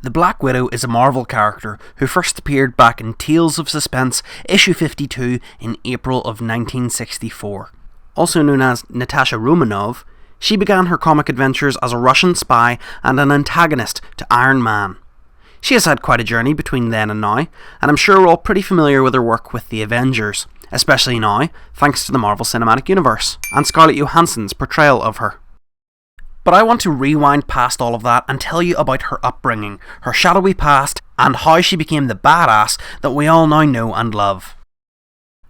The Black Widow is a Marvel character who first appeared back in Tales of Suspense issue 52 in April of 1964. Also known as Natasha Romanoff, she began her comic adventures as a Russian spy and an antagonist to Iron Man. She has had quite a journey between then and now, and I'm sure we're all pretty familiar with her work with the Avengers, especially now, thanks to the Marvel Cinematic Universe, and Scarlett Johansson's portrayal of her. But I want to rewind past all of that and tell you about her upbringing, her shadowy past, and how she became the badass that we all now know and love.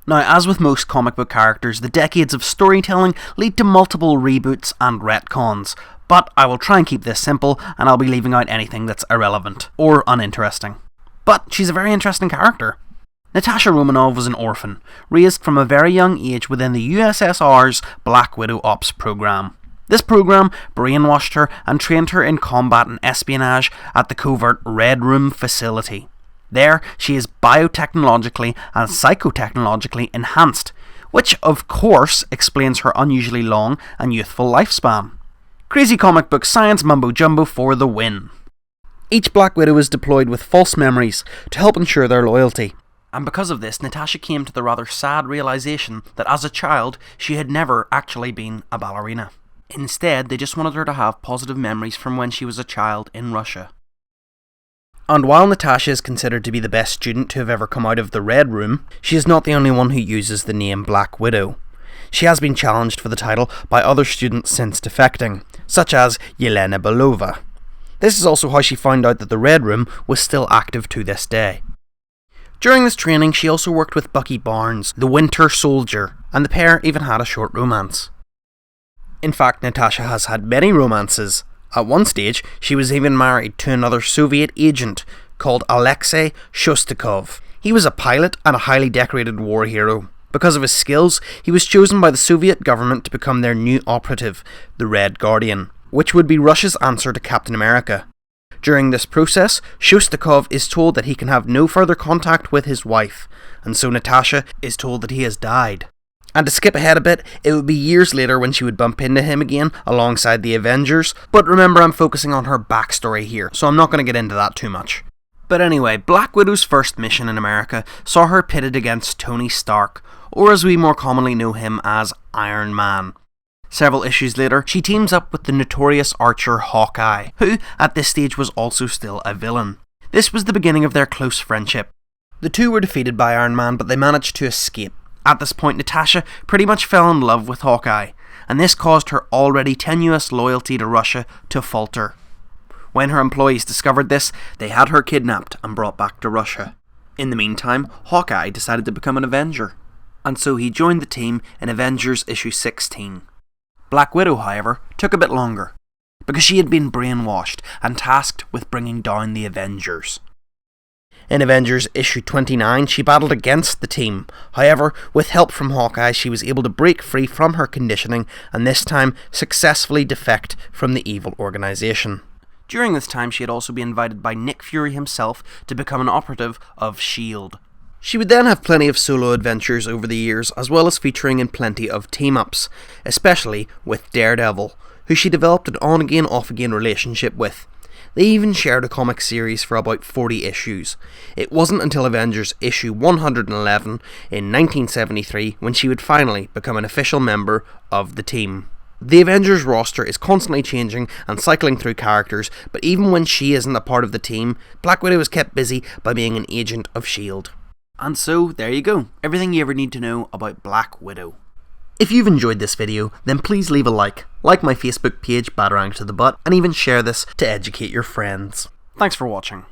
Now, as with most comic book characters, the decades of storytelling lead to multiple reboots and retcons, but I will try and keep this simple, and I'll be leaving out anything that's irrelevant or uninteresting. But she's a very interesting character. Natasha Romanoff was an orphan, raised from a very young age within the USSR's Black Widow Ops program. This program brainwashed her and trained her in combat and espionage at the covert Red Room facility. There, she is biotechnologically and psychotechnologically enhanced, which of course explains her unusually long and youthful lifespan. Crazy comic book science mumbo jumbo for the win. Each Black Widow is deployed with false memories to help ensure their loyalty. And because of this, Natasha came to the rather sad realisation that as a child, she had never actually been a ballerina. Instead, they just wanted her to have positive memories from when she was a child in Russia. And while Natasha is considered to be the best student to have ever come out of the Red Room, she is not the only one who uses the name Black Widow. She has been challenged for the title by other students since defecting, such as Yelena Belova. This is also how she found out that the Red Room was still active to this day. During this training, she also worked with Bucky Barnes, the Winter Soldier, and the pair even had a short romance. In fact, Natasha has had many romances. At one stage, she was even married to another Soviet agent called Alexei Shostakov. He was a pilot and a highly decorated war hero. Because of his skills, he was chosen by the Soviet government to become their new operative, the Red Guardian, which would be Russia's answer to Captain America. During this process, Shostakov is told that he can have no further contact with his wife, and so Natasha is told that he has died. And to skip ahead a bit, it would be years later when she would bump into him again alongside the Avengers, but remember I'm focusing on her backstory here, so I'm not going to get into that too much. But anyway, Black Widow's first mission in America saw her pitted against Tony Stark, or as we more commonly know him as Iron Man. Several issues later, she teams up with the notorious archer Hawkeye, who at this stage was also still a villain. This was the beginning of their close friendship. The two were defeated by Iron Man, but they managed to escape. At this point, Natasha pretty much fell in love with Hawkeye, and this caused her already tenuous loyalty to Russia to falter. When her employees discovered this, they had her kidnapped and brought back to Russia. In the meantime, Hawkeye decided to become an Avenger, and so he joined the team in Avengers issue 16. Black Widow, however, took a bit longer, because she had been brainwashed and tasked with bringing down the Avengers. In Avengers issue 29, she battled against the team. However, with help from Hawkeye, she was able to break free from her conditioning and this time successfully defect from the evil organisation. During this time, she had also been invited by Nick Fury himself to become an operative of S.H.I.E.L.D. She would then have plenty of solo adventures over the years, as well as featuring in plenty of team-ups, especially with Daredevil, who she developed an on-again, off-again relationship with. They even shared a comic series for about 40 issues. It wasn't until Avengers issue 111 in 1973 when she would finally become an official member of the team. The Avengers roster is constantly changing and cycling through characters, but even when she isn't a part of the team, Black Widow is kept busy by being an agent of S.H.I.E.L.D. And so, there you go, everything you ever need to know about Black Widow. If you've enjoyed this video, then please leave a like my Facebook page Batarang to the Butt, and even share this to educate your friends. Thanks for watching.